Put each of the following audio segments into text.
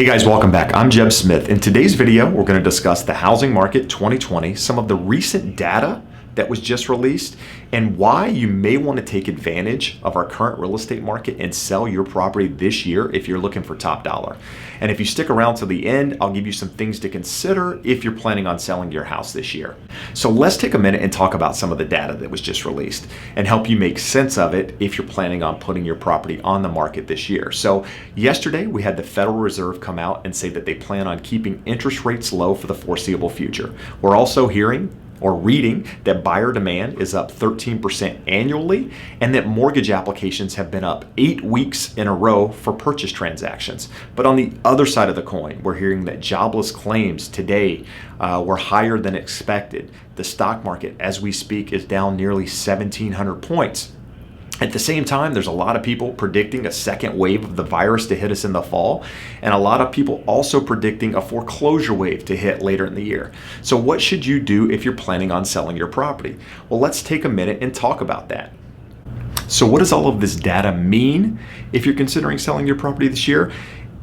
Hey guys, welcome back. I'm Jeb Smith. In today's video, we're going to discuss the housing market 2020, some of the recent data that was just released, and why you may want to take advantage of our current real estate market and sell your property this year if you're looking for top dollar. And if you stick around to the end, I'll give you some things to consider if you're planning on selling your house this year. So let's take a minute and talk about some of the data that was just released and help you make sense of it if you're planning on putting your property on the market this year. So yesterday, we had the Federal Reserve come out and say that they plan on keeping interest rates low for the foreseeable future. We're also hearing or reading that buyer demand is up 13% annually and that mortgage applications have been up 8 weeks in a row for purchase transactions. But on the other side of the coin, we're hearing that jobless claims today were higher than expected. The stock market, as we speak, is down nearly 1,700 points. At the same time, there's a lot of people predicting a second wave of the virus to hit us in the fall, and a lot of people also predicting a foreclosure wave to hit later in the year. So what should you do if you're planning on selling your property? Well, let's take a minute and talk about that. So what does all of this data mean if you're considering selling your property this year?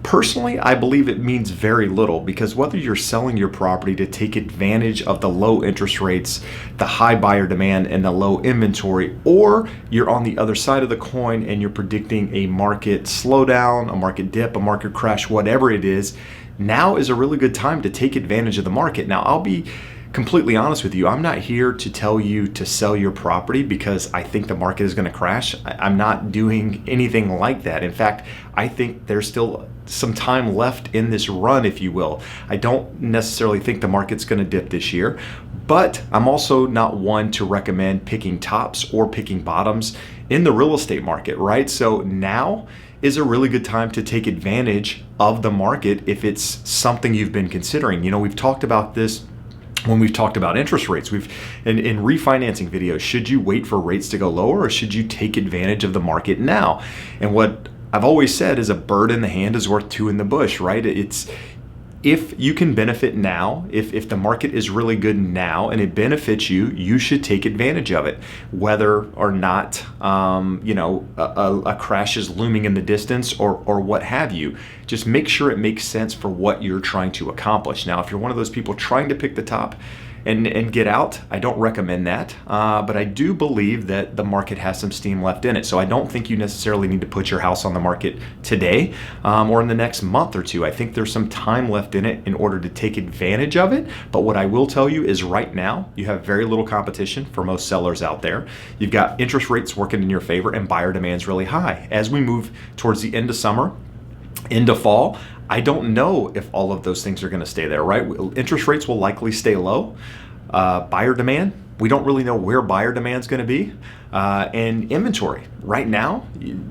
Personally, I believe it means very little, because whether you're selling your property to take advantage of the low interest rates, the high buyer demand, and the low inventory, or you're on the other side of the coin and you're predicting a market slowdown, a market dip, a market crash, whatever it is, now is a really good time to take advantage of the market. Now, I'll be completely honest with you. I'm not here to tell you to sell your property because I think the market is going to crash. I'm not doing anything like that. In fact, I think there's still some time left in this run, if you will. I don't necessarily think the market's going to dip this year, but I'm also not one to recommend picking tops or picking bottoms in the real estate market, right? So now is a really good time to take advantage of the market if it's something you've been considering. You know, we've talked about this when we've talked about interest rates. We've in refinancing videos, should you wait for rates to go lower or should you take advantage of the market now? And what I've always said is a bird in the hand is worth two in the bush, right? It's if you can benefit now, if the market is really good now and it benefits you, you should take advantage of it, whether or not a crash is looming in the distance or what have you. Just make sure it makes sense for what you're trying to accomplish. Now, if you're one of those people trying to pick the top and get out, I don't recommend that, but I do believe that the market has some steam left in it. So I don't think you necessarily need to put your house on the market today or in the next month or two. I think there's some time left in it in order to take advantage of it. But what I will tell you is right now, you have very little competition for most sellers out there. You've got interest rates working in your favor and buyer demand's really high. As we move towards the end of summer, into fall, I don't know if all of those things are going to stay there, right? Interest rates will likely stay low. Buyer demand, we don't really know where buyer demand is going to be. And inventory, right now,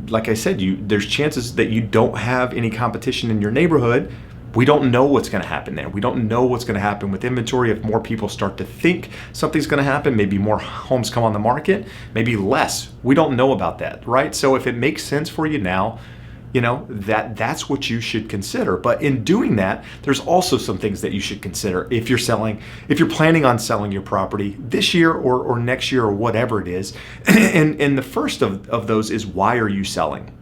like I said, there's chances that you don't have any competition in your neighborhood. We don't know what's going to happen there. We don't know what's going to happen with inventory. If more people start to think something's going to happen, maybe more homes come on the market, maybe less. We don't know about that, right? So if it makes sense for you now, you know, that's what you should consider. But in doing that, there's also some things that you should consider if you're planning on selling your property this year or next year or whatever it is. And the first of those is, why are you selling?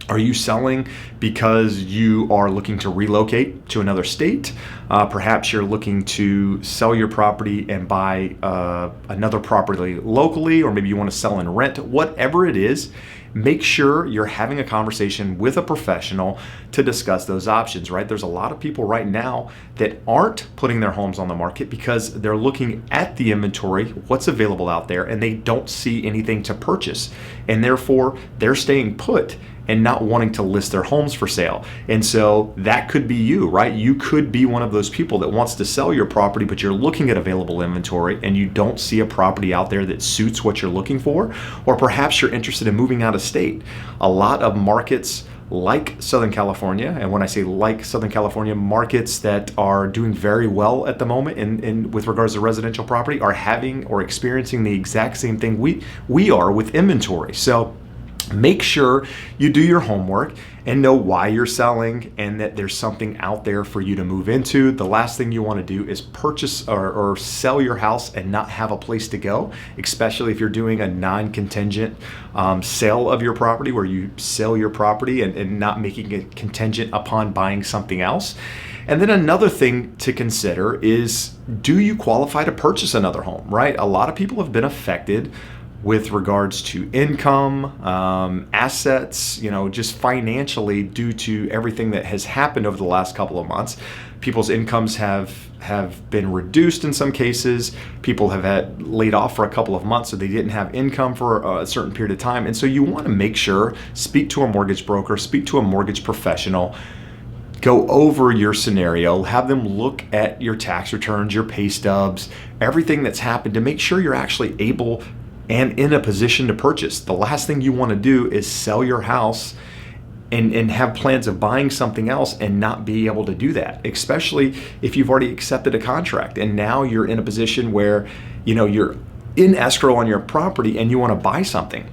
Are you selling because you are looking to relocate to another state? Perhaps you're looking to sell your property and buy another property locally, or maybe you want to sell and rent. Whatever it is, make sure you're having a conversation with a professional to discuss those options, right? There's a lot of people right now that aren't putting their homes on the market because they're looking at the inventory, what's available out there, and they don't see anything to purchase. And therefore, they're staying put and not wanting to list their homes for sale. And so that could be you, right? You could be one of those people that wants to sell your property, but you're looking at available inventory and you don't see a property out there that suits what you're looking for, or perhaps you're interested in moving out of state. A lot of markets like Southern California, and when I say like Southern California, markets that are doing very well at the moment in with regards to residential property are having or experiencing the exact same thing we are with inventory. So Make sure you do your homework and know why you're selling and that there's something out there for you to move into. The last thing you want to do is purchase or sell your house and not have a place to go, especially if you're doing a non-contingent sale of your property where you sell your property and not making it contingent upon buying something else. And then another thing to consider is, do you qualify to purchase another home, right? A lot of people have been affected with regards to income, assets, just financially due to everything that has happened over the last couple of months. People's incomes have been reduced in some cases. People have had laid off for a couple of months, so they didn't have income for a certain period of time. And so you want to make sure, speak to a mortgage broker, speak to a mortgage professional, go over your scenario, have them look at your tax returns, your pay stubs, everything that's happened to make sure you're actually able and in a position to purchase. The last thing you want to do is sell your house and have plans of buying something else and not be able to do that, especially if you've already accepted a contract and now you're in a position where you're in escrow on your property and you want to buy something.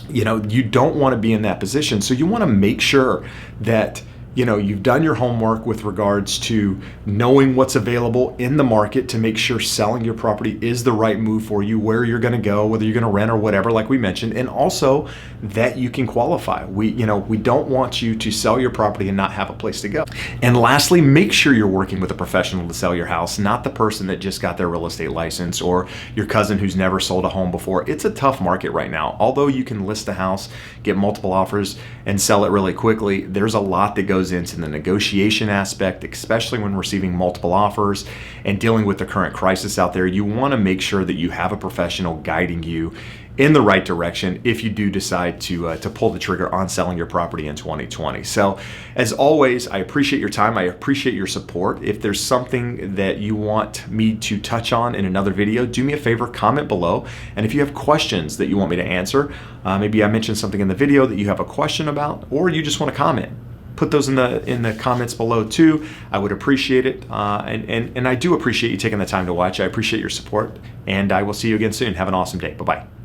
You don't want to be in that position. So you want to make sure that you've done your homework with regards to knowing what's available in the market to make sure selling your property is the right move for you, where you're going to go, whether you're going to rent or whatever, like we mentioned, and also that you can qualify. We don't want you to sell your property and not have a place to go. And lastly, make sure you're working with a professional to sell your house, not the person that just got their real estate license or your cousin who's never sold a home before. It's a tough market right now. Although you can list a house, get multiple offers, and sell it really quickly, there's a lot that goes into the negotiation aspect, especially when receiving multiple offers and dealing with the current crisis out there. You want to make sure that you have a professional guiding you in the right direction if you do decide to pull the trigger on selling your property in 2020. So as always, I appreciate your time. I appreciate your support. If there's something that you want me to touch on in another video, do me a favor, comment below. And if you have questions that you want me to answer, maybe I mentioned something in the video that you have a question about, or you just want to comment, put those in the comments below too. I would appreciate it. And I do appreciate you taking the time to watch. I appreciate your support, and I will see you again soon. Have an awesome day. Bye-bye.